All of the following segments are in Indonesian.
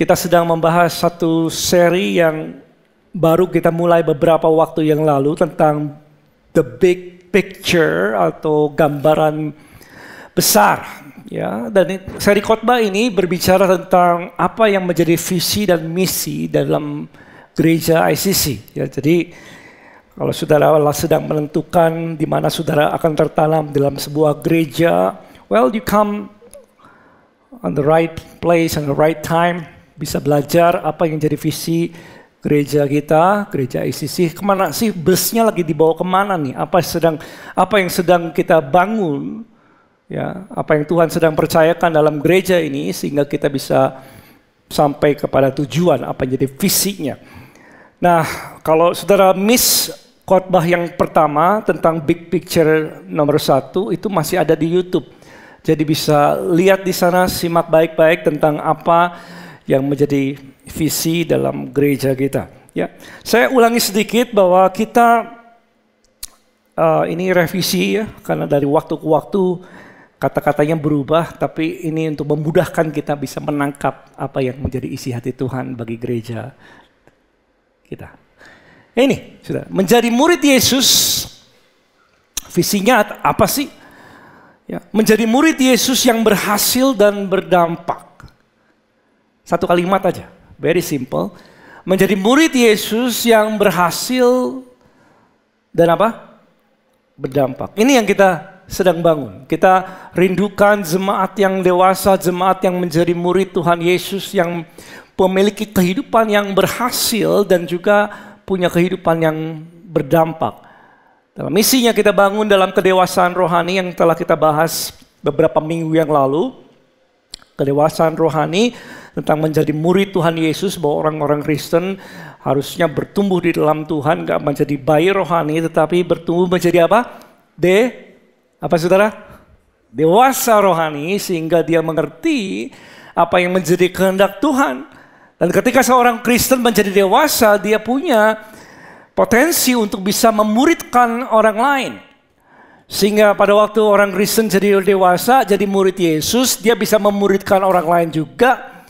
Kita sedang membahas satu seri yang baru kita mulai beberapa waktu yang lalu tentang the big picture atau gambaran besar. Ya, dan seri khotbah ini berbicara tentang apa yang menjadi visi dan misi dalam gereja ICC. Ya, jadi kalau saudara sedang menentukan di mana saudara akan tertanam dalam sebuah gereja, well, you come on the right place and the right time. Bisa belajar apa yang jadi visi gereja kita, gereja ICC. Kemana sih busnya lagi dibawa kemana nih? Apa yang sedang kita bangun? Ya, apa yang Tuhan sedang percayakan dalam gereja ini sehingga kita bisa sampai kepada tujuan apa yang jadi visinya. Nah, kalau saudara miss khotbah yang pertama tentang big picture nomor 1 itu masih ada di YouTube. Jadi bisa lihat di sana, simak baik-baik tentang apa yang menjadi visi dalam gereja kita. Ya, saya ulangi sedikit bahwa kita ini revisi ya, karena dari waktu ke waktu kata-katanya berubah, tapi ini untuk memudahkan kita bisa menangkap apa yang menjadi isi hati Tuhan bagi gereja kita. Ini sudah menjadi murid Yesus, visinya apa sih? Ya, menjadi murid Yesus yang berhasil dan berdampak. Satu kalimat aja, very simple. Menjadi murid Yesus yang berhasil dan apa? Berdampak. Ini yang kita sedang bangun. Kita rindukan jemaat yang dewasa, jemaat yang menjadi murid Tuhan Yesus, yang memiliki kehidupan yang berhasil dan juga punya kehidupan yang berdampak. Dalam misinya kita bangun dalam kedewasaan rohani yang telah kita bahas beberapa minggu yang lalu. Kedewasaan rohani tentang menjadi murid Tuhan Yesus, bahwa orang-orang Kristen harusnya bertumbuh di dalam Tuhan, gak menjadi bayi rohani, tetapi bertumbuh menjadi apa? Apa saudara? Dewasa rohani, sehingga dia mengerti apa yang menjadi kehendak Tuhan. Dan ketika seorang Kristen menjadi dewasa, dia punya potensi untuk bisa memuridkan orang lain. Sehingga pada waktu orang Kristen jadi dewasa, jadi murid Yesus, dia bisa memuridkan orang lain juga.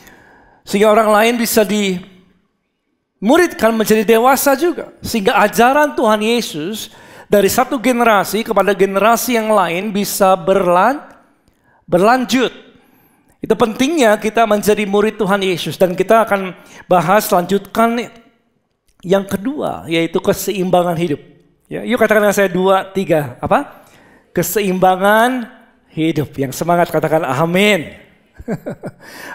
Sehingga orang lain bisa dimuridkan menjadi dewasa juga. Sehingga ajaran Tuhan Yesus dari satu generasi kepada generasi yang lain bisa berlanjut. Itu pentingnya kita menjadi murid Tuhan Yesus. Dan kita akan bahas lanjutkan yang kedua, yaitu keseimbangan hidup. Ya, yuk katakan dengan saya 2, 3. Apa? Keseimbangan hidup. Yang semangat katakan amin.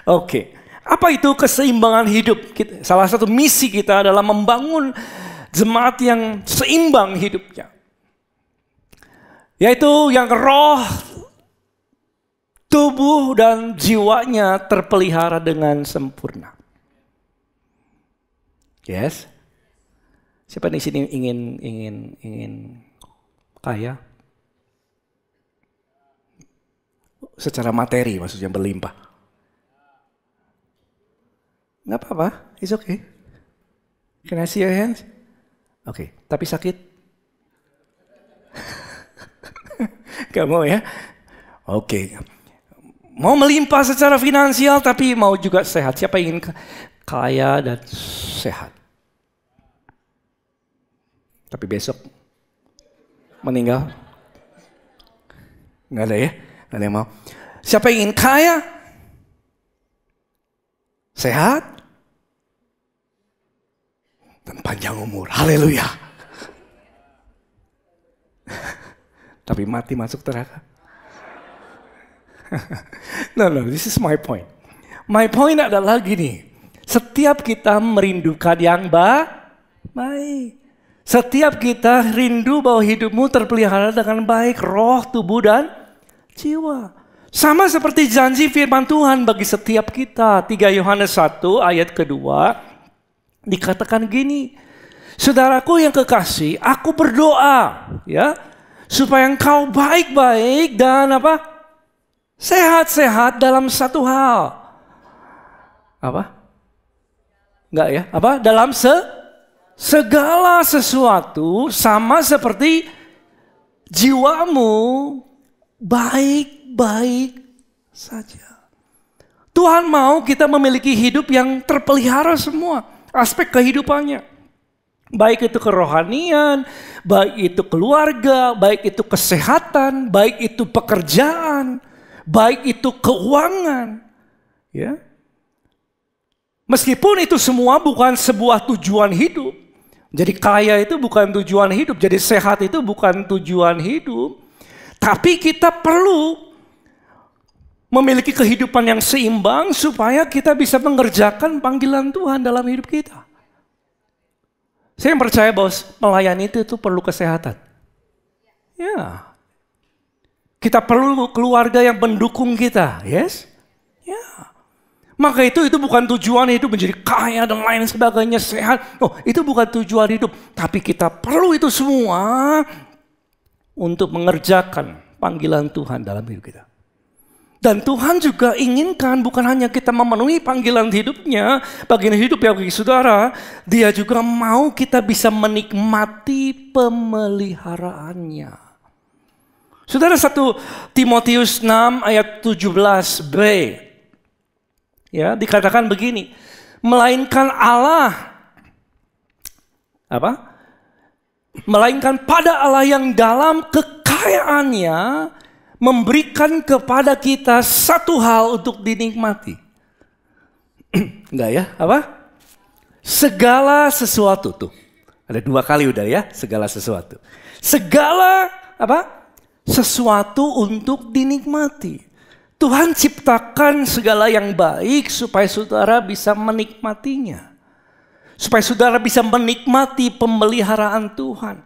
Oke. Apa itu keseimbangan hidup? Salah satu misi kita adalah membangun jemaat yang seimbang hidupnya. Yaitu yang roh, tubuh dan jiwanya terpelihara dengan sempurna. Yes? Siapa di sini ingin kaya? Secara materi maksudnya berlimpah. Nggak apa-apa, it's okay. Can I see your hands? Oke, tapi sakit? Gak mau ya? Oke. Mau melimpah secara finansial tapi mau juga sehat. Siapa ingin kaya dan sehat? Tapi besok meninggal? Nggak ada ya? Nggak ada yang mau. Siapa yang ingin kaya? Sehat? Dan panjang umur. Haleluya. Tapi mati masuk neraka. No, this is my point. My point adalah gini. Setiap kita merindukan yang baik. Setiap kita rindu bahwa hidupmu terpelihara dengan baik. Roh, tubuh, dan jiwa. Sama seperti janji firman Tuhan bagi setiap kita. 3 Yohanes 1 ayat kedua dikatakan gini. Saudaraku yang kekasih, aku berdoa ya supaya engkau baik-baik dan apa? Sehat-sehat dalam satu hal. Apa? Enggak ya? Apa? Dalam segala sesuatu sama seperti jiwamu baik-baik saja. Tuhan mau kita memiliki hidup yang terpelihara semua aspek kehidupannya. Baik itu kerohanian, baik itu keluarga, baik itu kesehatan, baik itu pekerjaan, baik itu keuangan. Ya. Meskipun itu semua bukan sebuah tujuan hidup. Jadi kaya itu bukan tujuan hidup, jadi sehat itu bukan tujuan hidup. Tapi kita perlu memiliki kehidupan yang seimbang supaya kita bisa mengerjakan panggilan Tuhan dalam hidup kita. Saya percaya bahwa melayani itu perlu kesehatan. Ya. Kita perlu keluarga yang mendukung kita, yes? Ya. Maka itu bukan tujuan hidup menjadi kaya dan lain sebagainya, sehat. Oh, itu bukan tujuan hidup. Tapi kita perlu itu semua untuk mengerjakan panggilan Tuhan dalam hidup kita. Dan Tuhan juga inginkan bukan hanya kita memenuhi panggilan hidupnya, bagian hidup ya bagi saudara, Dia juga mau kita bisa menikmati pemeliharaannya. Saudara, 1 Timotius 6 ayat 17b. Ya, dikatakan begini, melainkan Allah melainkan pada Allah yang dalam kekayaannya memberikan kepada kita satu hal untuk dinikmati. Enggak ya? Apa? Segala sesuatu tuh. Ada 2 kali udah ya, segala sesuatu. Segala sesuatu untuk dinikmati. Tuhan ciptakan segala yang baik supaya saudara bisa menikmatinya. Supaya saudara bisa menikmati pemeliharaan Tuhan.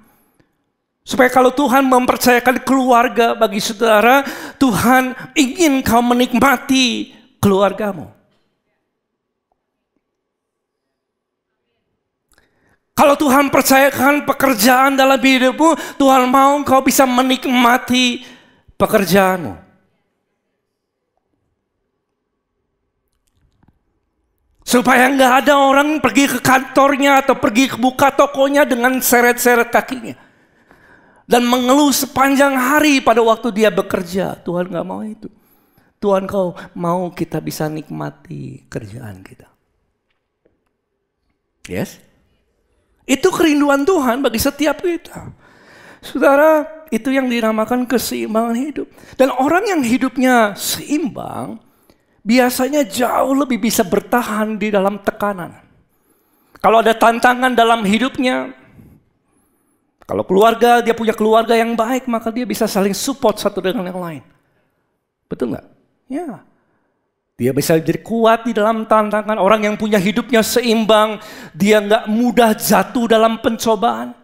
Supaya kalau Tuhan mempercayakan keluarga bagi saudara, Tuhan ingin kau menikmati keluargamu. Kalau Tuhan percayakan pekerjaan dalam hidupmu, Tuhan mau kau bisa menikmati pekerjaanmu. Supaya nggak ada orang pergi ke kantornya atau pergi ke buka tokonya dengan seret-seret kakinya. Dan mengeluh sepanjang hari pada waktu dia bekerja. Tuhan gak mau itu. Tuhan kau mau kita bisa nikmati kerjaan kita. Yes? Itu kerinduan Tuhan bagi setiap kita. Saudara, itu yang dinamakan keseimbangan hidup. Dan orang yang hidupnya seimbang, biasanya jauh lebih bisa bertahan di dalam tekanan. Kalau ada tantangan dalam hidupnya, kalau keluarga, dia punya keluarga yang baik, maka dia bisa saling support satu dengan yang lain. Betul nggak? Ya. Dia bisa jadi kuat di dalam tantangan. Orang yang punya hidupnya seimbang, dia nggak mudah jatuh dalam pencobaan.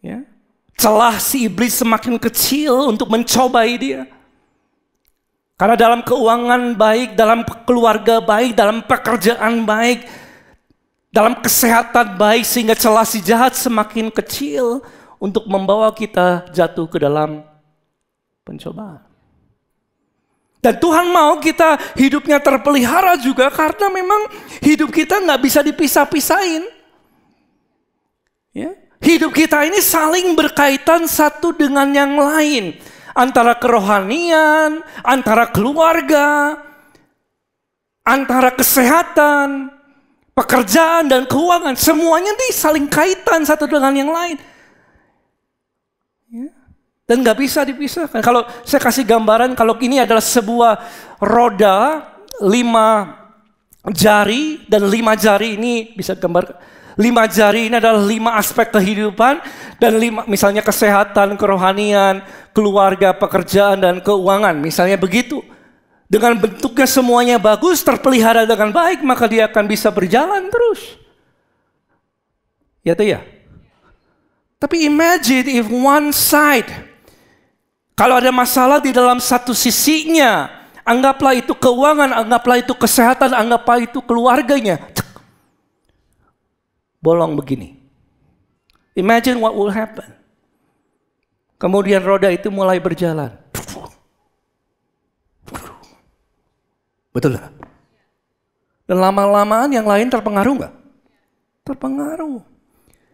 Ya. Celah si iblis semakin kecil untuk mencobai dia. Karena dalam keuangan baik, dalam keluarga baik, dalam pekerjaan baik, dalam kesehatan baik, sehingga celah si jahat semakin kecil untuk membawa kita jatuh ke dalam pencobaan. Dan Tuhan mau kita hidupnya terpelihara juga karena memang hidup kita nggak bisa dipisah-pisahin. Ya. Hidup kita ini saling berkaitan satu dengan yang lain. Antara kerohanian, antara keluarga, antara kesehatan, pekerjaan dan keuangan. Semuanya nih saling kaitan satu dengan yang lain. Ya. Dan gak bisa dipisahkan. Kalau saya kasih gambaran, kalau ini adalah sebuah roda 5 jari, dan 5 jari ini bisa gambar. 5 jari ini adalah 5 aspek kehidupan, dan 5 misalnya kesehatan, kerohanian, keluarga, pekerjaan, dan keuangan. Misalnya begitu. Dengan bentuknya semuanya bagus, terpelihara dengan baik, maka dia akan bisa berjalan terus. Ya tuh ya. Tapi imagine if one side, kalau ada masalah di dalam satu sisinya, anggaplah itu keuangan, anggaplah itu kesehatan, anggaplah itu keluarganya, bolong begini. Imagine what will happen. Kemudian roda itu mulai berjalan. Betul gak? Dan lama-lamaan yang lain terpengaruh gak? Terpengaruh.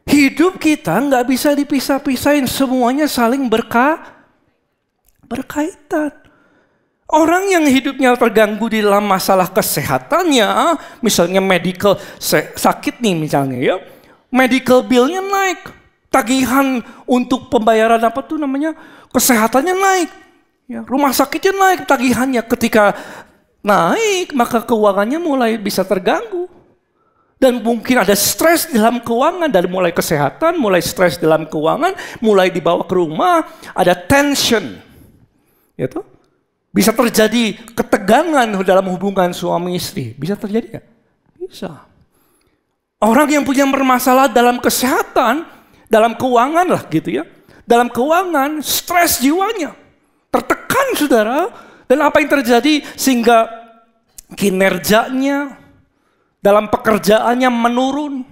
Hidup kita nggak bisa dipisah-pisahin, semuanya saling berkaitan. Orang yang hidupnya terganggu di dalam masalah kesehatannya, misalnya medical sakit nih misalnya ya, medical bill-nya naik, tagihan untuk pembayaran kesehatannya naik, ya, rumah sakitnya naik tagihannya. Ketika naik maka keuangannya mulai bisa terganggu. Dan mungkin ada stres dalam keuangan, dari mulai kesehatan, mulai stres dalam keuangan, mulai dibawa ke rumah, ada tension. Gitu. Bisa terjadi ketegangan dalam hubungan suami istri. Bisa terjadi nggak? Bisa. Orang yang punya bermasalah dalam kesehatan, dalam keuangan lah gitu ya. Dalam keuangan, stres jiwanya. Tertekan saudara. Dan apa yang terjadi sehingga kinerjanya, dalam pekerjaannya menurun.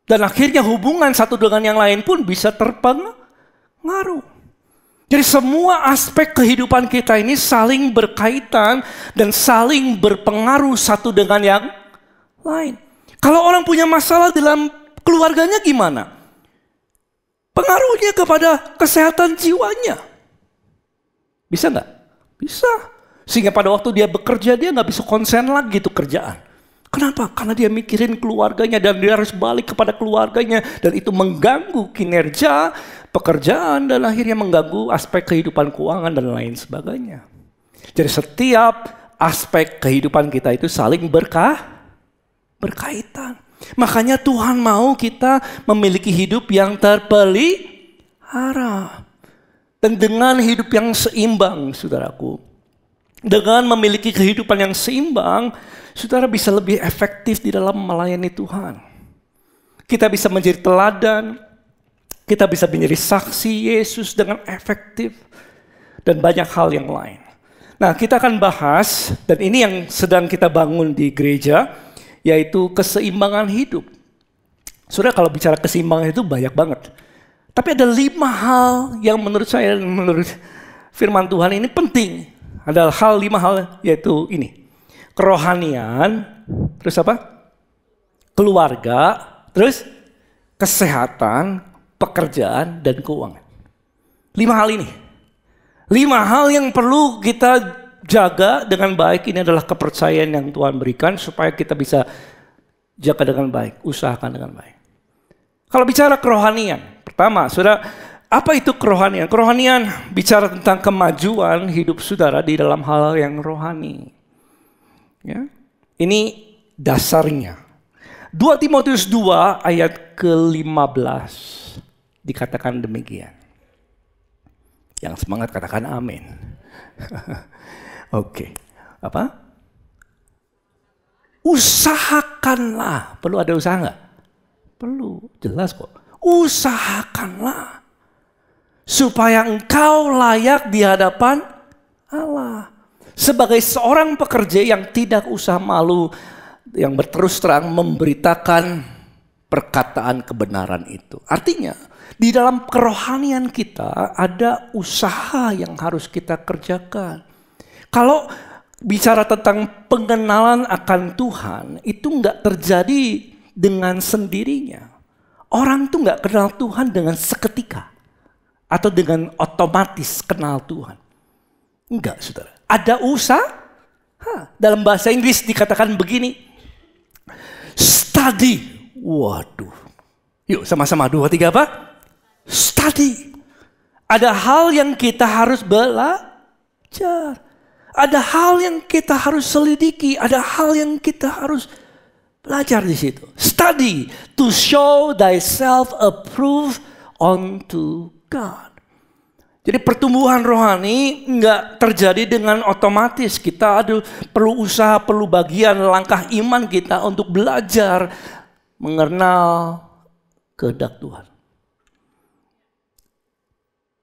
Dan akhirnya hubungan satu dengan yang lain pun bisa terpengaruh. Jadi semua aspek kehidupan kita ini saling berkaitan dan saling berpengaruh satu dengan yang lain. Kalau orang punya masalah dalam keluarganya gimana? Pengaruhnya kepada kesehatan jiwanya. Bisa nggak? Bisa. Sehingga pada waktu dia bekerja dia nggak bisa konsen lagi tuh kerjaan. Kenapa? Karena dia mikirin keluarganya dan dia harus balik kepada keluarganya. Dan itu mengganggu kinerja, pekerjaan, dan akhirnya mengganggu aspek kehidupan keuangan dan lain sebagainya. Jadi setiap aspek kehidupan kita itu saling berkaitan. Makanya Tuhan mau kita memiliki hidup yang terpelihara. Dan dengan hidup yang seimbang, saudaraku. Dengan memiliki kehidupan yang seimbang, saudara bisa lebih efektif di dalam melayani Tuhan. Kita bisa menjadi teladan, kita bisa menjadi saksi Yesus dengan efektif, dan banyak hal yang lain. Nah, kita akan bahas, dan ini yang sedang kita bangun di gereja, yaitu keseimbangan hidup. Saudara, kalau bicara keseimbangan itu banyak banget. Tapi ada 5 hal yang menurut saya, menurut firman Tuhan ini penting. Ada 5 hal, yaitu ini. Kerohanian, terus apa? Keluarga, terus kesehatan, pekerjaan, dan keuangan. 5 hal ini. 5 hal yang perlu kita jaga dengan baik. Ini adalah kepercayaan yang Tuhan berikan supaya kita bisa jaga dengan baik, usahakan dengan baik. Kalau bicara kerohanian, pertama, saudara, apa itu kerohanian? Kerohanian bicara tentang kemajuan hidup saudara di dalam hal yang rohani. Ya, ini dasarnya. 2 Timotius 2 ayat ke-15 dikatakan demikian. Yang semangat katakan amin. Oke. Apa? Usahakanlah. Perlu ada usaha nggak? Perlu, jelas kok. Usahakanlah supaya engkau layak di hadapan Allah. Sebagai seorang pekerja yang tidak usah malu, yang berterus terang memberitakan perkataan kebenaran itu. Artinya, di dalam kerohanian kita ada usaha yang harus kita kerjakan. Kalau bicara tentang pengenalan akan Tuhan, itu enggak terjadi dengan sendirinya. Orang tuh enggak kenal Tuhan dengan seketika. Atau dengan otomatis kenal Tuhan. Enggak, saudara. Ada usaha. Dalam bahasa Inggris dikatakan begini. Study. Waduh. Yuk sama-sama 2, 3 apa? Study. Ada hal yang kita harus belajar. Ada hal yang kita harus selidiki. Ada hal yang kita harus belajar di situ. Study to show thyself approved unto God. Jadi pertumbuhan rohani enggak terjadi dengan otomatis. Kita perlu usaha, perlu bagian langkah iman kita untuk belajar mengenal kehendak Tuhan.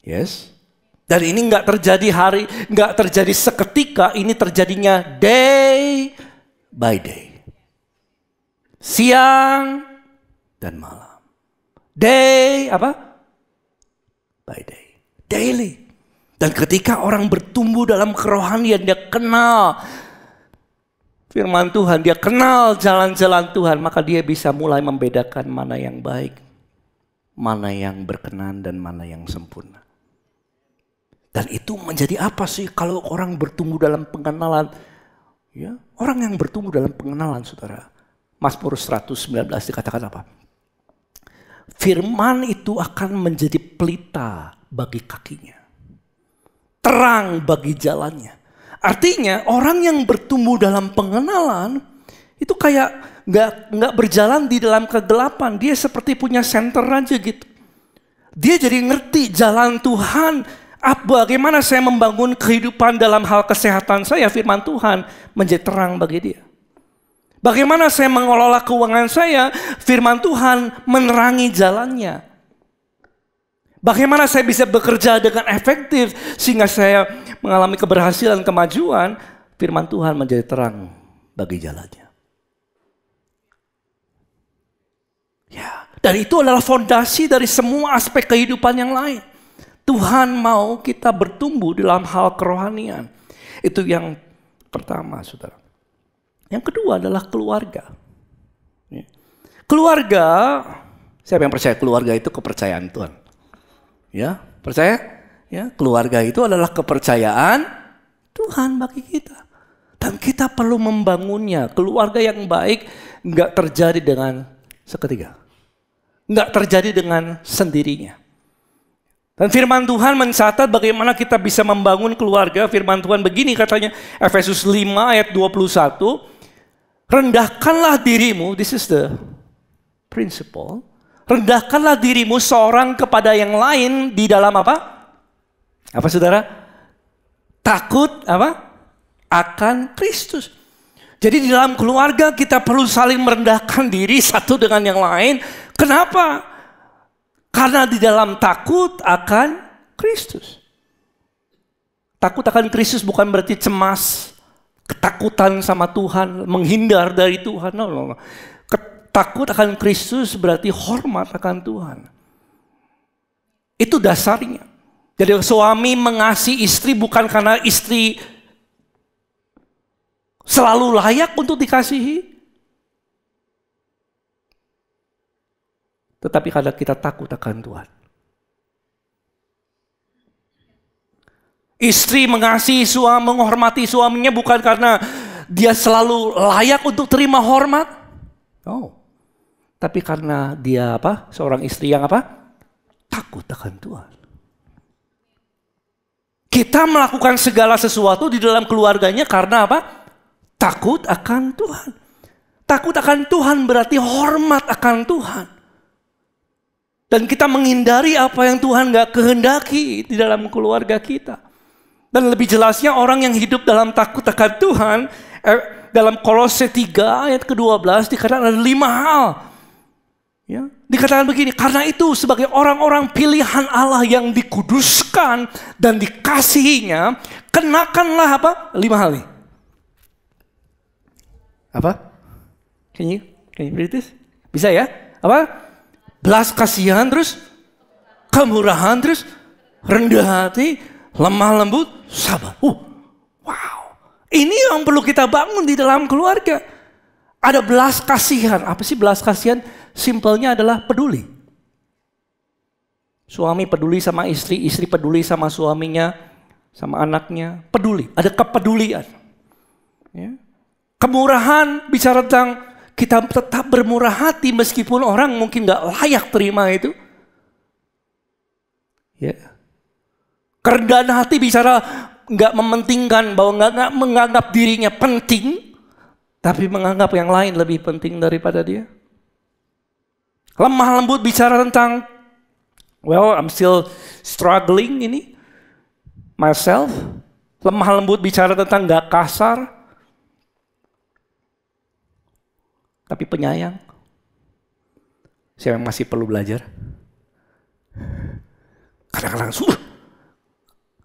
Yes. Dan ini enggak terjadi enggak terjadi seketika, ini terjadinya day by day. Siang dan malam. Day apa? By day. Daily. Dan ketika orang bertumbuh dalam kerohanian, dia kenal firman Tuhan, dia kenal jalan-jalan Tuhan, maka dia bisa mulai membedakan mana yang baik, mana yang berkenan, dan mana yang sempurna. Dan itu menjadi apa sih kalau orang bertumbuh dalam pengenalan? Ya, orang yang bertumbuh dalam pengenalan, saudara. Mazmur 119 dikatakan apa? Firman itu akan menjadi pelita bagi kakinya. Terang bagi jalannya. Artinya orang yang bertumbuh dalam pengenalan itu kayak nggak berjalan di dalam kegelapan. Dia seperti punya senter aja gitu. Dia jadi ngerti jalan Tuhan. Bagaimana saya membangun kehidupan dalam hal kesehatan saya, firman Tuhan menjadi terang bagi dia. Bagaimana saya mengelola keuangan saya, firman Tuhan menerangi jalannya. Bagaimana saya bisa bekerja dengan efektif sehingga saya mengalami keberhasilan, kemajuan, firman Tuhan menjadi terang bagi jalannya. Ya, dan itu adalah fondasi dari semua aspek kehidupan yang lain. Tuhan mau kita bertumbuh dalam hal kerohanian. Itu yang pertama, saudara. Yang kedua adalah keluarga. Keluarga, siapa yang percaya keluarga itu kepercayaan Tuhan? Ya, percaya? Ya, keluarga itu adalah kepercayaan Tuhan bagi kita. Dan kita perlu membangunnya. Keluarga yang baik nggak terjadi dengan seketika. Nggak terjadi dengan sendirinya. Dan firman Tuhan mencatat bagaimana kita bisa membangun keluarga. Firman Tuhan begini katanya, Efesus 5 ayat 21. Rendahkanlah dirimu, this is the principle. Rendahkanlah dirimu seorang kepada yang lain di dalam apa? Apa saudara? Takut apa? Akan Kristus. Jadi di dalam keluarga kita perlu saling merendahkan diri satu dengan yang lain. Kenapa? Karena di dalam takut akan Kristus. Takut akan Kristus bukan berarti cemas, ketakutan sama Tuhan, menghindar dari Tuhan. No. Takut akan Kristus berarti hormat akan Tuhan. Itu dasarnya. Jadi suami mengasihi istri bukan karena istri selalu layak untuk dikasihi. Tetapi karena kita takut akan Tuhan. Istri mengasihi suami, menghormati suaminya bukan karena dia selalu layak untuk terima hormat. No. Tapi karena dia apa? Seorang istri yang apa? Takut akan Tuhan. Kita melakukan segala sesuatu di dalam keluarganya karena apa? Takut akan Tuhan. Takut akan Tuhan berarti hormat akan Tuhan. Dan kita menghindari apa yang Tuhan gak kehendaki di dalam keluarga kita. Dan lebih jelasnya orang yang hidup dalam takut akan Tuhan, dalam Kolose 3 ayat ke-12 dikatakan ada 5 hal. Ya, dikatakan begini, karena itu sebagai orang-orang pilihan Allah yang dikuduskan dan dikasihinya, kenakanlah apa? 5 hal nih. Apa? Can you read this? Bisa ya? Apa? Belas kasihan, terus kemurahan, terus rendah hati, lemah lembut, sabar. Wow. Ini yang perlu kita bangun di dalam keluarga. Ada belas kasihan. Apa sih belas kasihan? Simpelnya adalah peduli. Suami peduli sama istri, istri peduli sama suaminya, sama anaknya. Peduli, ada kepedulian. Ya. Kemurahan bicara tentang kita tetap bermurah hati meskipun orang mungkin gak layak terima itu. Ya. Kerendahan hati bicara gak mementingkan bahwa gak menganggap dirinya penting, tapi menganggap yang lain lebih penting daripada dia. Lemah lembut bicara tentang, well, I'm still struggling ini, myself. Lemah lembut bicara tentang gak kasar, tapi penyayang. Siapa yang masih perlu belajar? Kadang-kadang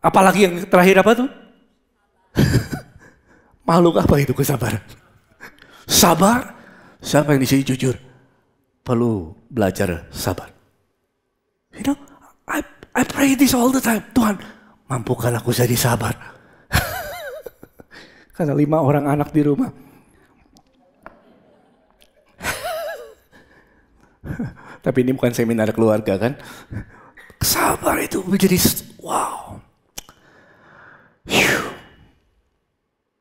apalagi yang terakhir apa tuh? Makhluk apa itu kesabaran? Sabar? Siapa yang di sini jujur? Perlu belajar sabar. You know, I pray this all the time. Tuhan, mampukan aku jadi sabar. Karena 5 orang anak di rumah. Tapi ini bukan seminar keluarga kan. Sabar itu menjadi wow.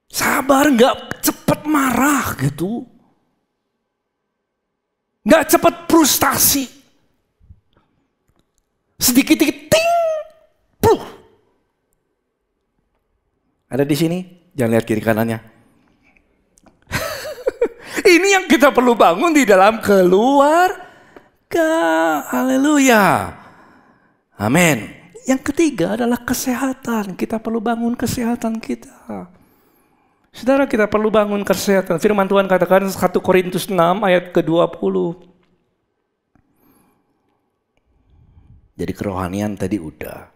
Sabar, nggak cepat marah gitu. Nggak cepat frustasi. Sedikit-sedikit, ting, pluh. Ada di sini, jangan lihat kiri kanannya. Ini yang kita perlu bangun di dalam keluarga. Haleluya. Amin. Yang ketiga adalah kesehatan. Kita perlu bangun kesehatan kita. Saudara, kita perlu bangun kesehatan. Firman Tuhan katakan 1 Korintus 6 ayat ke-20. Jadi kerohanian tadi udah.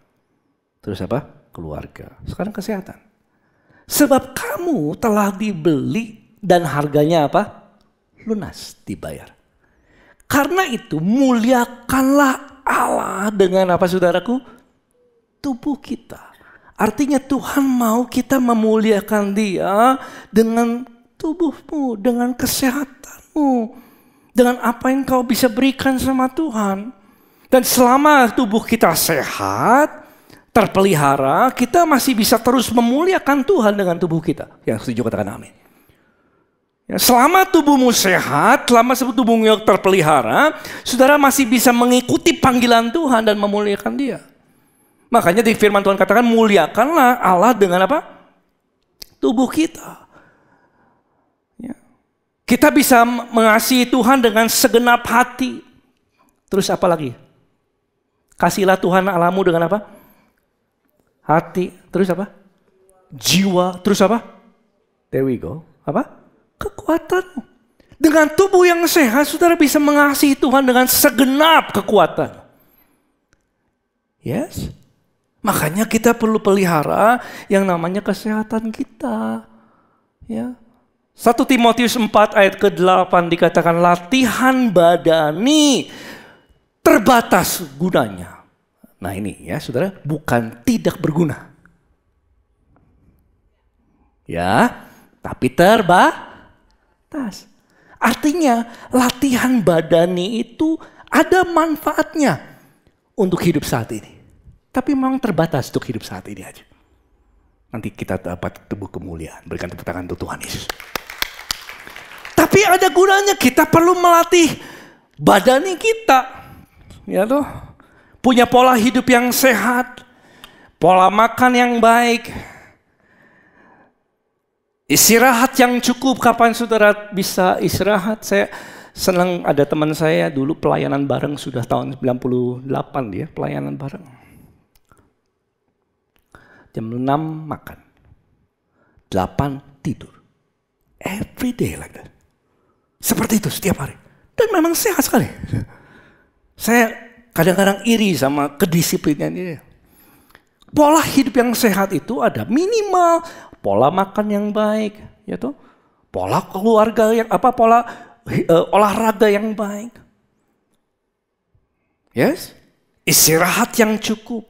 Terus apa? Keluarga. Sekarang kesehatan. Sebab kamu telah dibeli dan harganya apa? Lunas, dibayar. Karena itu muliakanlah Allah dengan apa saudaraku? Tubuh kita. Artinya Tuhan mau kita memuliakan Dia dengan tubuhmu, dengan kesehatanmu, dengan apa yang kau bisa berikan sama Tuhan. Dan selama tubuh kita sehat, terpelihara, kita masih bisa terus memuliakan Tuhan dengan tubuh kita. Yang setuju katakan amin. Ya, selama tubuhmu sehat, selama tubuhmu terpelihara, saudara masih bisa mengikuti panggilan Tuhan dan memuliakan Dia. Makanya di firman Tuhan katakan muliakanlah Allah dengan apa? Tubuh kita. Ya. Kita bisa mengasihi Tuhan dengan segenap hati. Terus apa lagi? Kasihlah Tuhan Allahmu dengan apa? Hati. Terus apa? Jiwa. Terus apa? There we go. Apa? Kekuatanmu. Dengan tubuh yang sehat, saudara bisa mengasihi Tuhan dengan segenap kekuatan. Yes. Makanya kita perlu pelihara yang namanya kesehatan kita. Ya. 1 Timotius 4 ayat ke-8 dikatakan latihan badani terbatas gunanya. Nah ini ya saudara, bukan tidak berguna. Ya, tapi terbatas. Artinya latihan badani itu ada manfaatnya untuk hidup saat ini. Tapi memang terbatas untuk hidup saat ini aja. Nanti kita dapat tubuh kemuliaan. Berikan tepuk tangan untuk Tuhan Yesus. Tapi ada gunanya, kita perlu melatih badani kita. Ya toh, punya pola hidup yang sehat, pola makan yang baik, istirahat yang cukup. Kapan saudara bisa istirahat? Saya senang ada teman saya dulu pelayanan bareng sudah tahun 98 dia pelayanan bareng. Jam 6 makan, 8 tidur. Every day like that. Seperti itu setiap hari. Dan memang sehat sekali. Saya kadang-kadang iri sama kedisiplinan ini. Pola hidup yang sehat itu ada minimal pola makan yang baik, ya toh, pola keluarga yang pola olahraga yang baik, yes, istirahat yang cukup.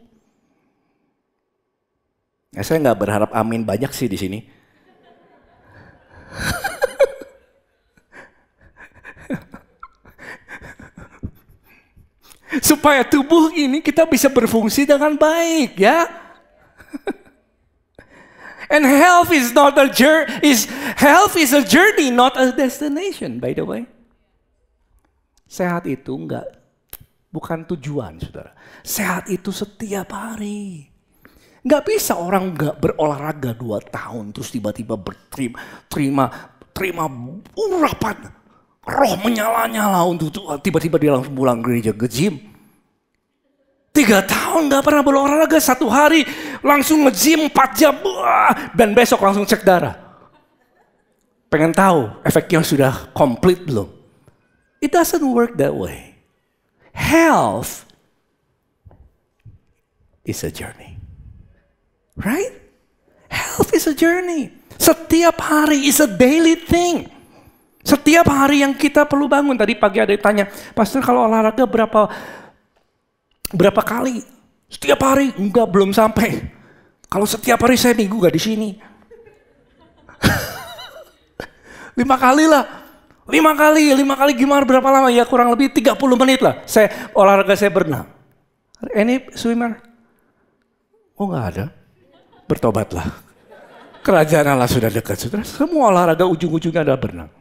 Ya, saya nggak berharap amin banyak sih di sini. Supaya tubuh ini kita bisa berfungsi dengan baik, ya. And health is a journey, not a destination, by the way. Sehat itu bukan tujuan, saudara. Sehat itu setiap hari. Nggak bisa orang nggak berolahraga 2 tahun terus tiba-tiba terima urapan roh menyala-nyala untuk tiba-tiba dia langsung pulang gereja ke gym. 3 tahun nggak pernah berolahraga, 1 hari langsung nge-gym 4 jam, dan besok langsung cek darah. Pengen tahu efeknya sudah komplit belum? It doesn't work that way. Health is a journey. Right? Health is a journey. Setiap hari is a daily thing. Setiap hari yang kita perlu bangun. Tadi pagi ada yang tanya, Pastor kalau olahraga berapa kali? Setiap hari? Enggak, belum sampai. Kalau setiap hari saya minggu gak di sini. 5 kali lah. 5 kali gimana berapa lama? Ya kurang lebih 30 menit lah. Olahraga saya berenang. Any swimmer? Oh gak ada. bertobatlah. Kerajaan Allah sudah dekat, saudara. Semua olahraga ujung-ujungnya adalah berenang.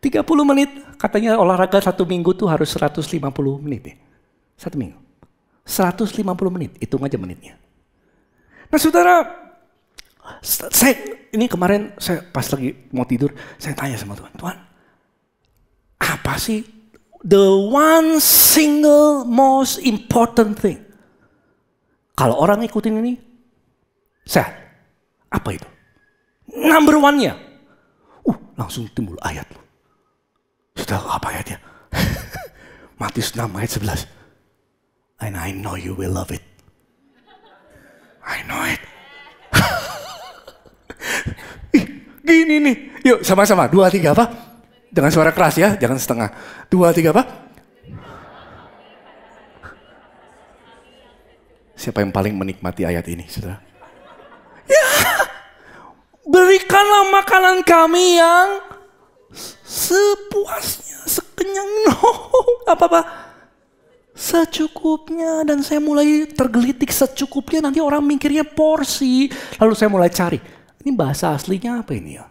Tiga 30 menit, katanya olahraga 1 minggu tuh harus 150 menit ya. 1 minggu. 150 menit, hitung aja menitnya. Nah saudara, ini kemarin saya pas lagi mau tidur, saya tanya sama Tuhan, Tuhan, apa sih the one single most important thing? Kalau orang ikutin ini, sehat. Apa itu? Number one-nya. Langsung timbul ayat. Sudah apa ayatnya? Matius 6 ayat 11. And I know you will love it. I know it. Gini nih. Yuk sama-sama. 2, 3 apa? Dengan suara keras ya. Jangan setengah. 2, 3 apa? Siapa yang paling menikmati ayat ini, saudara? Ya. Berikanlah makanan kami yang sepuasnya, sekenyang. Apa-apa? Secukupnya. Dan saya mulai tergelitik secukupnya. Nanti orang mikirnya porsi. Lalu saya mulai cari. Ini bahasa aslinya apa ini ya?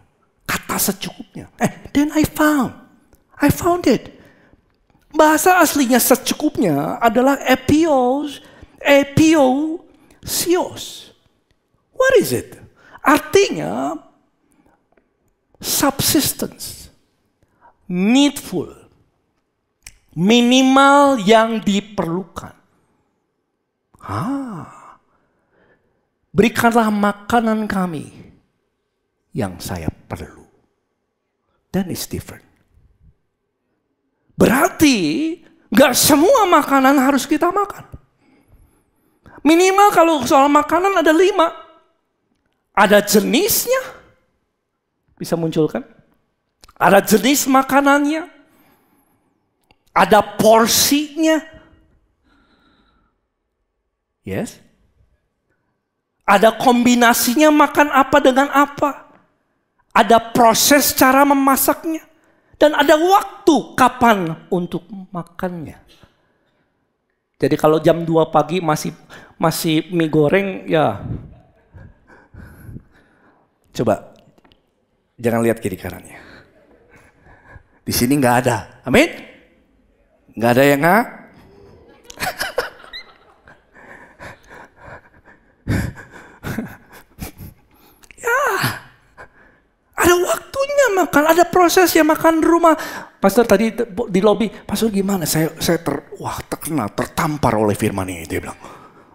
Kata secukupnya. Then I found it. Bahasa aslinya secukupnya adalah epiousios. What is it? Artinya subsistence, needful, minimal yang diperlukan. Berikanlah makanan kami yang saya perlu. Then it's different. Berarti gak semua makanan harus kita makan. Minimal kalau soal makanan ada 5. Ada jenisnya. Bisa munculkan. Ada jenis makanannya. Ada porsinya. Yes. Ada kombinasinya makan apa dengan apa. Ada proses cara memasaknya. Dan ada waktu kapan untuk makannya. Jadi kalau jam 2 pagi masih mie goreng ya. Coba jangan lihat kiri kanannya. Di sini nggak ada. Amin? Nggak ada yang nggak? Ya, ada waktunya makan, ada prosesnya makan rumah. Pastor tadi di lobi, Pastor gimana? Saya tertampar oleh firman ini. Dia bilang,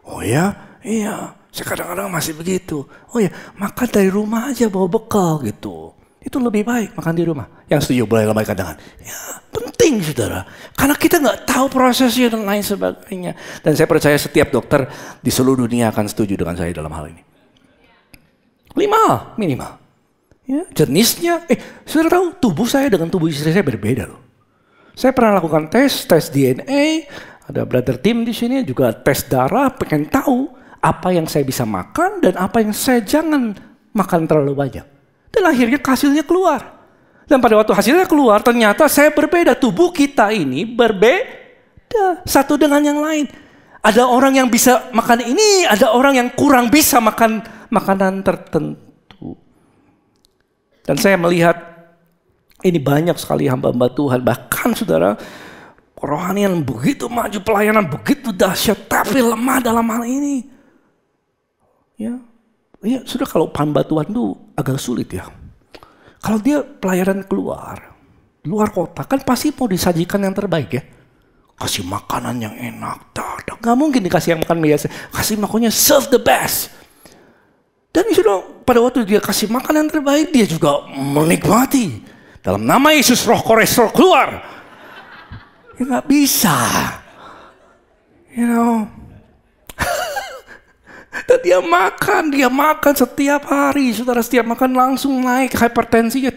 oh ya, iya. Saya kadang-kadang masih begitu. Oh ya, makan dari rumah aja bawa bekal gitu. Itu lebih baik makan di rumah. Yang setuju boleh lambaikan tangan. Ya, penting saudara. Karena kita nggak tahu prosesnya dan lain sebagainya. Dan saya percaya setiap dokter di seluruh dunia akan setuju dengan saya dalam hal ini. 5 minimal. Ya, jenisnya, saudara tahu tubuh saya dengan tubuh istri saya berbeda loh. Saya pernah lakukan tes DNA. Ada brother Tim di sini juga tes darah. Pengen tahu apa yang saya bisa makan dan apa yang saya jangan makan terlalu banyak. Dan akhirnya hasilnya keluar. Dan pada waktu hasilnya keluar ternyata saya berbeda. Tubuh kita ini berbeda satu dengan yang lain. Ada orang yang bisa makan ini, ada orang yang kurang bisa makan makanan tertentu. Dan saya melihat ini banyak sekali hamba-hamba Tuhan. Bahkan saudara, kerohanian begitu maju, pelayanan begitu dahsyat, tapi lemah dalam hal ini. Ya, sudah kalau hamba Tuhan itu agak sulit ya. Kalau dia pelayanan luar kota, kan pasti mau disajikan yang terbaik ya. Kasih makanan yang enak, gak mungkin dikasih yang makan biasa. Kasih makannya serve the best. Dan sudah pada waktu dia kasih makan yang terbaik, dia juga menikmati. Dalam nama Yesus roh kolesterol keluar. Ya gak bisa. You know. Dan dia makan setiap hari. Saudara, setiap makan langsung naik hipertensinya.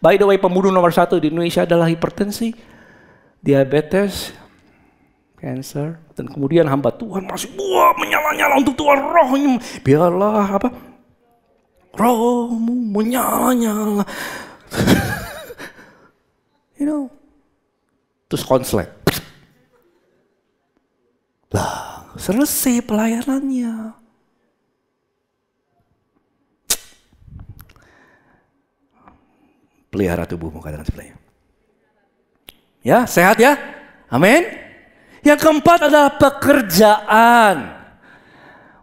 By the way, pembunuh nomor 1 di Indonesia adalah hipertensi, diabetes, cancer. Dan kemudian hamba Tuhan masih menyala-nyala untuk Tuhan rohnya. Biarlah rohmu menyala-nyala. You know, Terus konslet. Lah, selesai pelayanannya. Pelihara tubuhmu, katakan sebelahnya. Ya, sehat ya? Amin. Yang keempat adalah pekerjaan.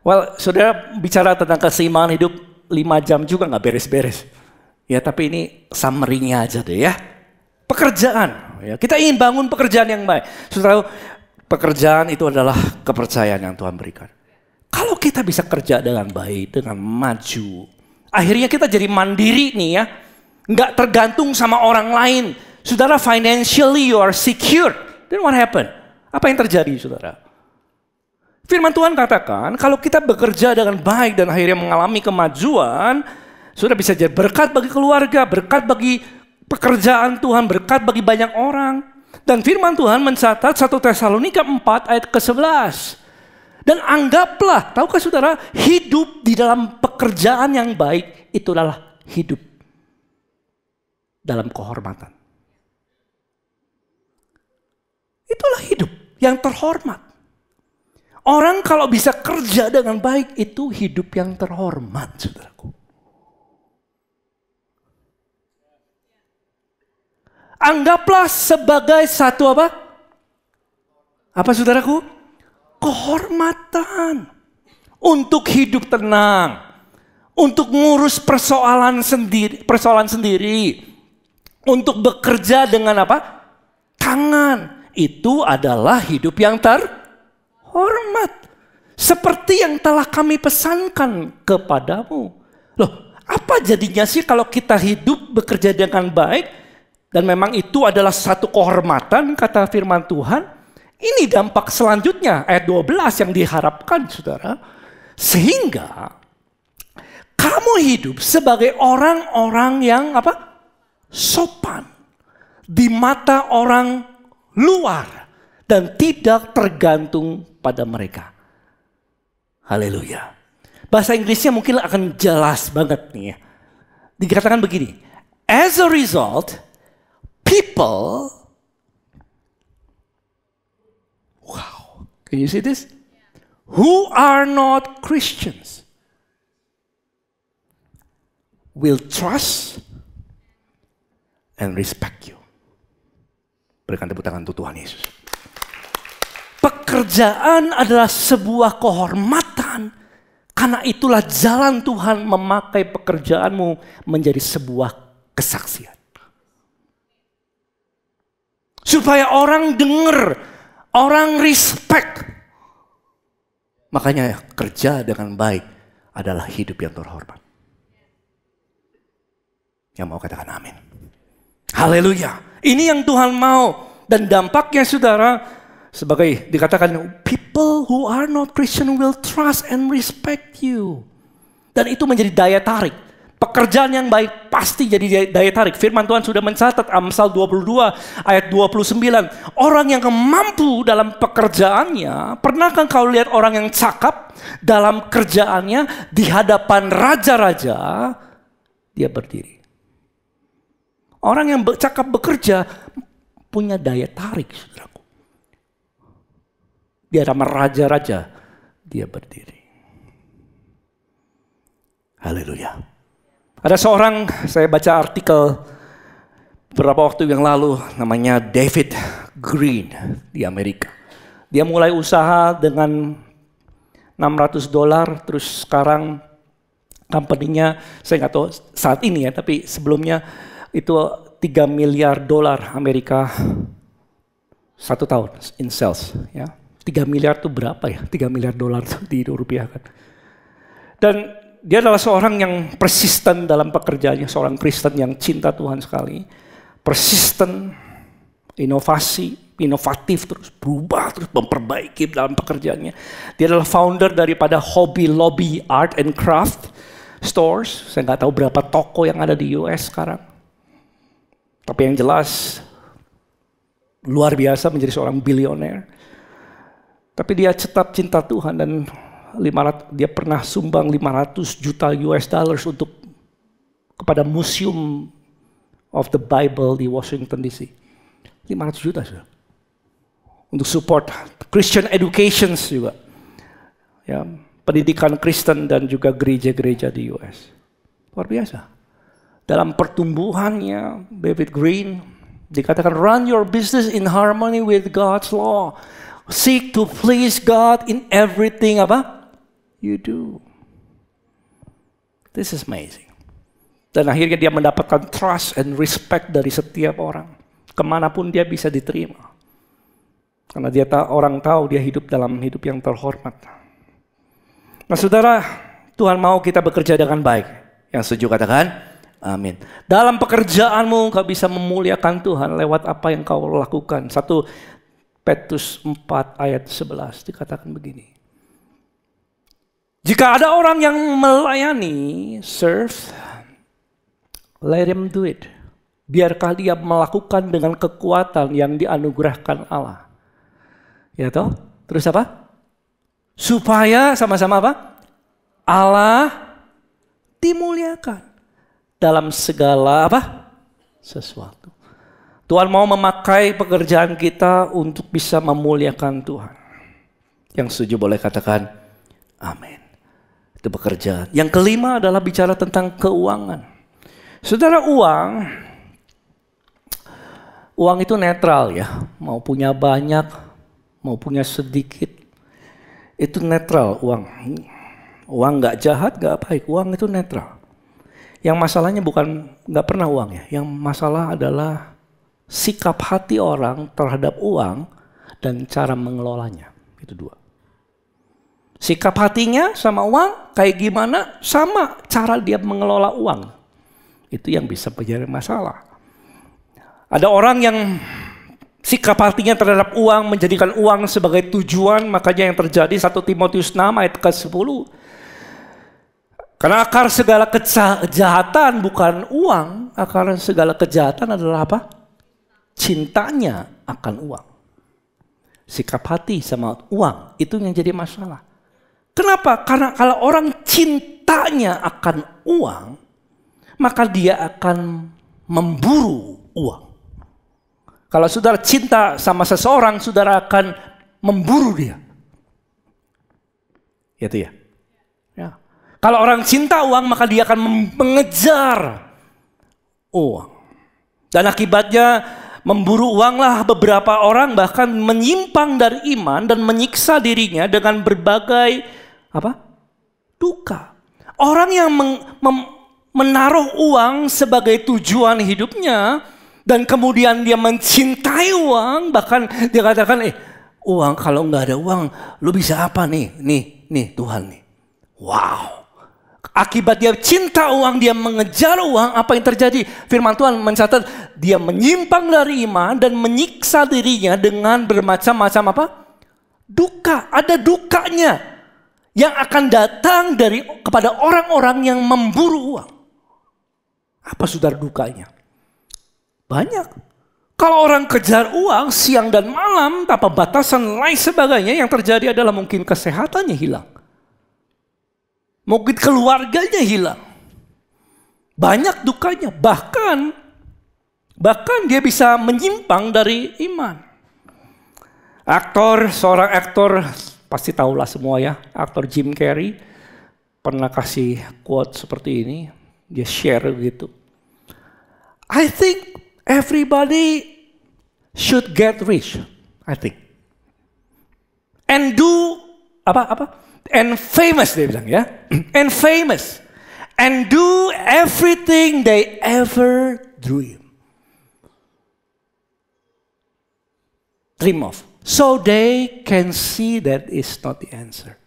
Well, saudara bicara tentang keseimbangan hidup 5 jam juga nggak beres-beres. Ya, tapi ini summary-nya aja deh ya. Pekerjaan. Ya, kita ingin bangun pekerjaan yang baik. Saudara, pekerjaan itu adalah kepercayaan yang Tuhan berikan. Kalau kita bisa kerja dengan baik, dengan maju, akhirnya kita jadi mandiri nih ya. Nggak tergantung sama orang lain. Saudara, financially you are secure. Then what happened? Apa yang terjadi, saudara? Firman Tuhan katakan, kalau kita bekerja dengan baik dan akhirnya mengalami kemajuan, sudah bisa jadi berkat bagi keluarga, berkat bagi pekerjaan Tuhan, berkat bagi banyak orang. Dan firman Tuhan mencatat 1 Tesalonika 4 ayat ke-11. Dan anggaplah, tahukah saudara, hidup di dalam pekerjaan yang baik, itu adalah hidup dalam kehormatan. Itulah hidup yang terhormat. Orang kalau bisa kerja dengan baik, itu hidup yang terhormat, saudaraku. Anggaplah sebagai satu apa? Apa saudaraku? Kehormatan. Untuk hidup tenang. Untuk ngurus persoalan sendiri. Untuk bekerja dengan apa? Tangan. Itu adalah hidup yang terhormat. Seperti yang telah kami pesankan kepadamu. Loh, apa jadinya sih kalau kita hidup bekerja dengan baik? Dan memang itu adalah satu kehormatan, kata firman Tuhan. Ini dampak selanjutnya, ayat 12 yang diharapkan, saudara. Sehingga kamu hidup sebagai orang-orang yang apa? Sopan. Di mata orang luar. Dan tidak tergantung pada mereka. Haleluya. Bahasa Inggrisnya mungkin akan jelas banget nih ya. Dikatakan begini. As a result, people, wow, can you see this? Who are not Christians will trust and respect you. Berikan tepuk tangan untuk Tuhan Yesus. Pekerjaan adalah sebuah kehormatan. Karena itulah jalan Tuhan memakai pekerjaanmu menjadi sebuah kesaksian. Supaya orang dengar, orang respect. Makanya kerja dengan baik adalah hidup yang terhormat. Yang mau katakan amin. Haleluya. Ini yang Tuhan mau. Dan dampaknya saudara, sebagai dikatakan, people who are not Christian will trust and respect you. Dan itu menjadi daya tarik. Pekerjaan yang baik pasti jadi daya tarik. Firman Tuhan sudah mencatat Amsal 22 ayat 29. Orang yang mampu dalam pekerjaannya. Pernahkah kau lihat orang yang cakap dalam kerjaannya di hadapan raja-raja, dia berdiri. Orang yang cakap bekerja punya daya tarik, saudaraku. Di hadapan raja-raja, dia berdiri. Haleluya. Ada seorang, saya baca artikel beberapa waktu yang lalu, namanya David Green di Amerika. Dia mulai usaha dengan $600, terus sekarang company-nya, saya nggak tahu saat ini ya, tapi sebelumnya itu $3 miliar Amerika 1 tahun in sales. Ya. 3 miliar itu berapa ya? 3 miliar dolar di rupiah kan. Dan dia adalah seorang yang persisten dalam pekerjaannya, seorang Kristen yang cinta Tuhan sekali. Persisten, inovatif, terus berubah, terus memperbaiki dalam pekerjaannya. Dia adalah founder daripada Hobby Lobby Art and Craft Stores. Saya nggak tahu berapa toko yang ada di US sekarang. Tapi yang jelas, luar biasa menjadi seorang bilioner. Tapi dia tetap cinta Tuhan dan dia pernah sumbang 500 juta US dollars untuk kepada Museum of the Bible di Washington DC. 500 juta sudah. untuk support Christian education juga. Ya, pendidikan Kristen dan juga gereja-gereja di US. Luar biasa. Dalam pertumbuhannya, David Green dikatakan run your business in harmony with God's law. Seek to please God in everything apa? You do. This is amazing. Dan akhirnya dia mendapatkan trust and respect dari setiap orang. Kemanapun dia bisa diterima. Karena orang tahu dia hidup dalam hidup yang terhormat. Nah saudara, Tuhan mau kita bekerja dengan baik. Yang setuju katakan, amin. Dalam pekerjaanmu kau bisa memuliakan Tuhan lewat apa yang kau lakukan. 1 Petrus 4 ayat 11 dikatakan begini. Jika ada orang yang melayani, serve, let him do it. Biarkah dia melakukan dengan kekuatan yang dianugerahkan Allah. Ya toh? Terus apa? Supaya sama-sama apa? Allah dimuliakan dalam segala apa? Sesuatu. Tuhan mau memakai pekerjaan kita untuk bisa memuliakan Tuhan. Yang setuju boleh katakan amin. Itu pekerjaan. Yang kelima adalah bicara tentang keuangan. Saudara, uang itu netral ya. Mau punya banyak, mau punya sedikit. Itu netral uang. Uang gak jahat, gak baik. Uang itu netral. Yang masalahnya bukan gak pernah uang ya. Yang masalah adalah sikap hati orang terhadap uang dan cara mengelolanya. Itu dua. Sikap hatinya sama uang kayak gimana, sama cara dia mengelola uang. Itu yang bisa menjadi masalah. Ada orang yang sikap hatinya terhadap uang menjadikan uang sebagai tujuan, makanya yang terjadi 1 Timotius 6 ayat ke-10. Karena akar segala kejahatan bukan uang, akar segala kejahatan adalah apa? Cintanya akan uang. Sikap hati sama uang itu yang jadi masalah. Kenapa? Karena kalau orang cintanya akan uang, maka dia akan memburu uang. Kalau saudara cinta sama seseorang, saudara akan memburu dia. Itu ya. Ya. Kalau orang cinta uang, maka dia akan mengejar uang. Dan akibatnya memburu uanglah beberapa orang bahkan menyimpang dari iman dan menyiksa dirinya dengan berbagai duka. Orang yang menaruh uang sebagai tujuan hidupnya dan kemudian dia mencintai uang, bahkan dia katakan, uang kalau nggak ada uang, lu bisa apa nih? Nih Tuhan nih. Wow. Akibat dia cinta uang, dia mengejar uang, apa yang terjadi? Firman Tuhan mencatat dia menyimpang dari iman dan menyiksa dirinya dengan bermacam-macam duka. Ada dukanya yang akan datang kepada orang-orang yang memburu uang. Apa saudara dukanya? Banyak. Kalau orang kejar uang siang dan malam tanpa batasan lain sebagainya, yang terjadi adalah mungkin kesehatannya hilang. Mungkin keluarganya hilang. Banyak dukanya. Bahkan dia bisa menyimpang dari iman. Seorang aktor, pasti tahulah semua ya. Aktor Jim Carrey pernah kasih quote seperti ini. Dia share gitu. I think everybody should get rich. I think. And do and famous dia bilang ya. And famous. And do everything they ever dream of. So they can see that is not the answer.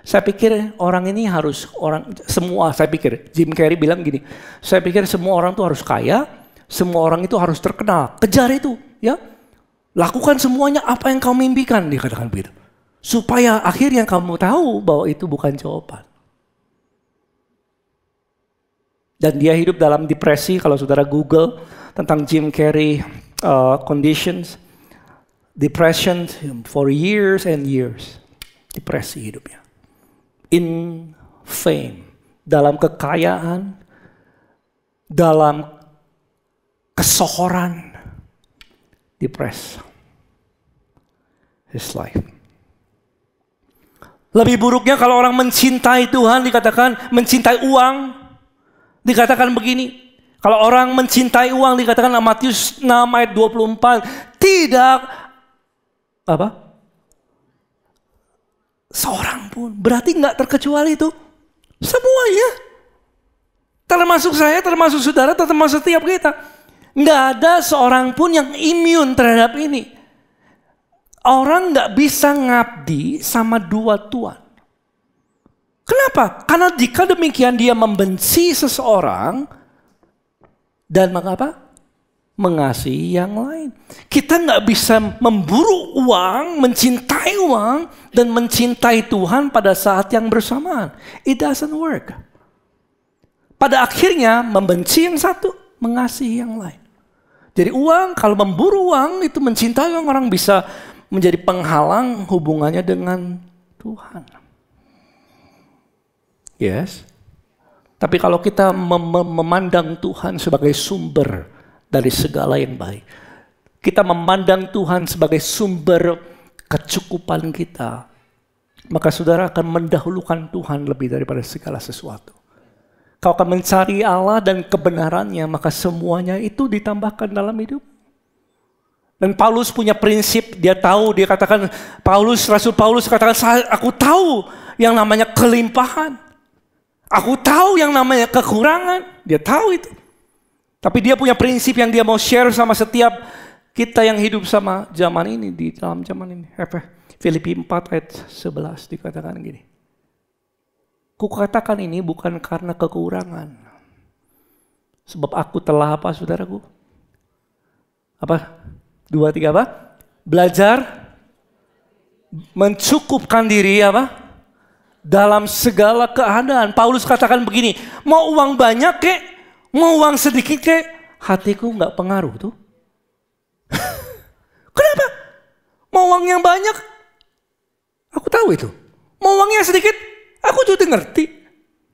Saya pikir orang ini saya pikir Jim Carrey bilang gini, saya pikir semua orang tuh harus kaya, semua orang itu harus terkenal. Kejar itu, ya. Lakukan semuanya apa yang kau mimpikan, dia katakan begitu. Supaya akhirnya kamu tahu bahwa itu bukan jawaban. Dan dia hidup dalam depresi. Kalau saudara Google tentang Jim Carrey conditions, depression for years and years. Depresi hidupnya. In fame, dalam kekayaan, dalam kesohoran, depresi. his life. Lebih buruknya kalau orang mencintai Tuhan dikatakan mencintai uang. Dikatakan begini. Kalau orang mencintai uang dikatakan dalam Matius 6 ayat 24. Tidak apa? Seorang pun. Berarti nggak terkecuali itu. Semuanya. Termasuk saya, termasuk saudara, termasuk setiap kita. Nggak ada seorang pun yang imun terhadap ini. Orang nggak bisa ngabdi sama dua tuan. Kenapa? Karena jika demikian dia membenci seseorang dan mengapa? Mengasihi yang lain. Kita nggak bisa memburu uang, mencintai uang dan mencintai Tuhan pada saat yang bersamaan. It doesn't work. Pada akhirnya membenci yang satu, mengasihi yang lain. Jadi uang, kalau memburu uang itu mencintai orang bisa menjadi penghalang hubungannya dengan Tuhan. Yes. Tapi kalau kita memandang Tuhan sebagai sumber dari segala yang baik. Kita memandang Tuhan sebagai sumber kecukupan kita. Maka saudara akan mendahulukan Tuhan lebih daripada segala sesuatu. Kau akan mencari Allah dan kebenarannya, maka semuanya itu ditambahkan dalam hidup. Dan Paulus punya prinsip, dia katakan, Rasul Paulus katakan, aku tahu yang namanya kelimpahan. Aku tahu yang namanya kekurangan, dia tahu itu. Tapi dia punya prinsip yang dia mau share sama setiap kita yang hidup sama zaman ini, di dalam zaman ini. Filipi 4 ayat 11 dikatakan gini. Kukatakan ini bukan karena kekurangan. Sebab aku telah apa saudaraku? Apa? 2, 3 apa? Belajar mencukupkan diri apa? Dalam segala keadaan. Paulus katakan begini, mau uang banyak kek, mau uang sedikit kek, hatiku nggak pengaruh tuh. Kenapa? Mau uang yang banyak, aku tahu itu. Mau uangnya sedikit, aku juga ngerti.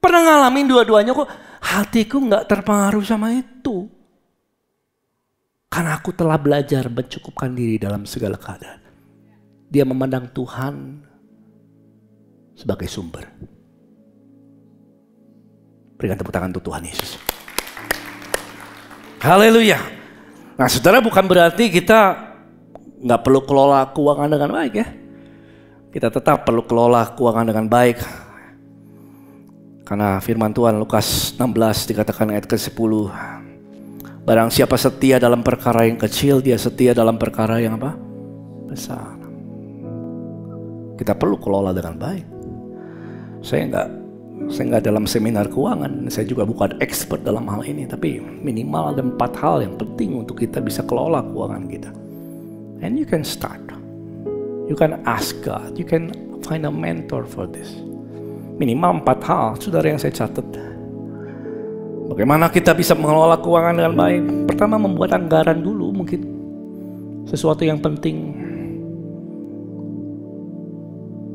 Pernah ngalamin dua-duanya kok, hatiku nggak terpengaruh sama itu. Karena aku telah belajar mencukupkan diri dalam segala keadaan. Dia memandang Tuhan sebagai sumber. Berikan tepuk tangan untuk Tuhan Yesus. Haleluya. Nah saudara, bukan berarti kita nggak perlu kelola keuangan dengan baik ya. Kita tetap perlu kelola keuangan dengan baik. Karena firman Tuhan Lukas 16 dikatakan ayat ke-10. Barang siapa setia dalam perkara yang kecil, dia setia dalam perkara yang apa? Besar. Kita perlu kelola dengan baik. Saya nggak dalam seminar keuangan. Saya juga bukan expert dalam hal ini. Tapi minimal ada 4 hal yang penting untuk kita bisa kelola keuangan kita. And you can start. You can ask God. You can find a mentor for this. Minimal 4 hal, saudara, yang saya catat. Bagaimana kita bisa mengelola keuangan dengan baik? Pertama, membuat anggaran dulu mungkin. Sesuatu yang penting.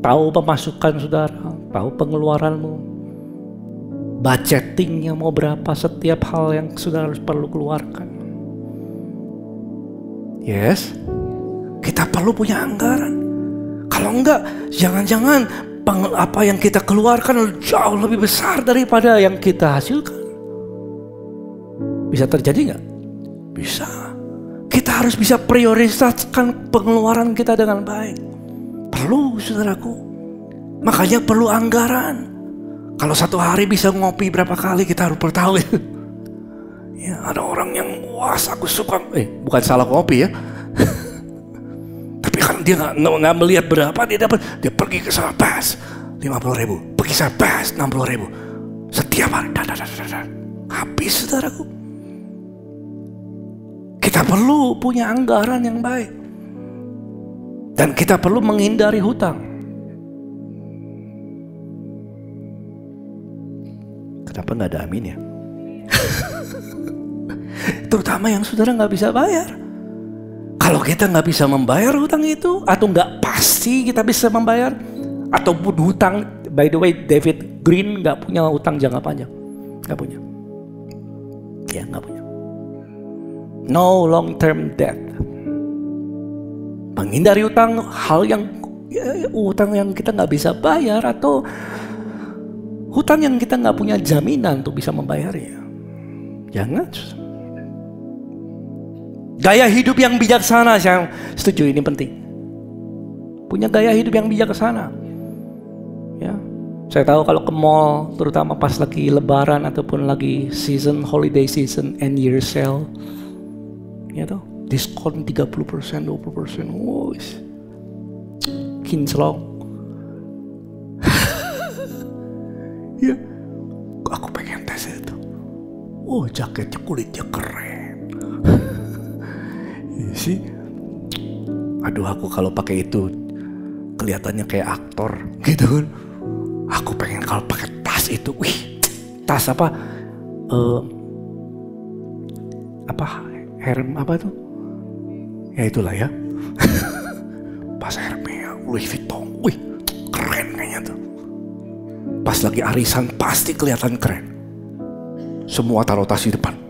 Tahu pemasukan saudara, tahu pengeluaranmu. Budgetingnya mau berapa setiap hal yang saudara harus perlu keluarkan. Yes, kita perlu punya anggaran. Kalau enggak, jangan-jangan apa yang kita keluarkan jauh lebih besar daripada yang kita hasilkan. Bisa terjadi nggak? Bisa. Kita harus bisa prioritaskan pengeluaran kita dengan baik. Perlu, saudaraku. Makanya perlu anggaran. Kalau satu hari bisa ngopi berapa kali, kita harus tahu. Ya, ada orang yang aku suka. Bukan salah ngopi ya. Tapi kan dia nggak melihat berapa dia dapat. Dia pergi ke sana pas 50.000, pergi sana pas 60.000. Setiap hari, habis, saudaraku. Kita perlu punya anggaran yang baik. Dan kita perlu menghindari hutang. Kenapa nggak ada amin ya? Terutama yang saudara nggak bisa bayar. Kalau kita nggak bisa membayar hutang itu, atau nggak pasti kita bisa membayar, ataupun hutang, by the way, David Green nggak punya hutang jangka panjang, nggak punya. Ya nggak punya. No long term debt. menghindari utang, utang yang kita nggak bisa bayar, atau hutang yang kita nggak punya jaminan untuk bisa membayarnya. Jangan. Gaya hidup yang bijaksana, saya setuju, ini penting. Punya gaya hidup yang bijaksana. Ya, saya tahu kalau ke mall, terutama pas lagi Lebaran ataupun lagi holiday season, end year sale, ya tuh, diskon 30%, 20%, kinclong. Ya, aku pengen tes itu. Jaketnya kulitnya keren. Sih, aduh, aku kalau pakai itu kelihatannya kayak aktor gitu kan. Aku pengen kalau pakai tas itu, tas apa apa tuh? Ya itulah ya. Pas Hermes, Louis Vuitton, keren kayaknya tuh. Pas lagi arisan pasti kelihatan keren. Semua taruh tas di depan.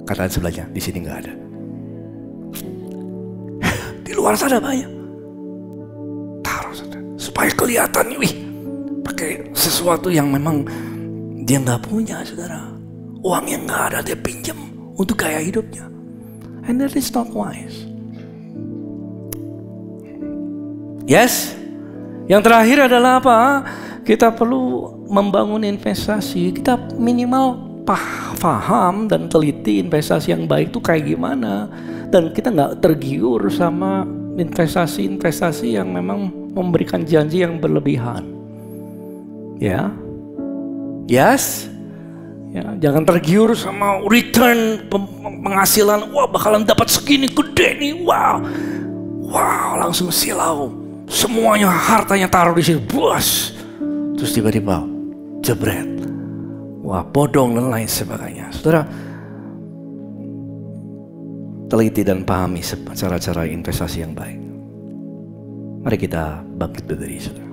Kataan sebelahnya, di sini nggak ada. Di luar sana banyak. Taruh saja, supaya kelihatan, pakai sesuatu yang memang dia nggak punya, saudara. Uang yang nggak ada dia pinjam untuk gaya hidupnya. And that is not wise. Yes. Yang terakhir adalah apa? Kita perlu membangun investasi. Kita minimal paham dan teliti investasi yang baik itu kayak gimana, dan kita nggak tergiur sama investasi-investasi yang memang memberikan janji yang berlebihan. Ya, yes, ya, jangan tergiur sama return penghasilan. Bakalan dapat segini gede nih, wow, langsung silau, semuanya hartanya taruh di sini, bos, terus tiba-tiba jebret. Bodong dan lain sebagainya. Saudara, teliti dan pahami cara-cara investasi yang baik. Mari kita bangkit berdiri, saudara.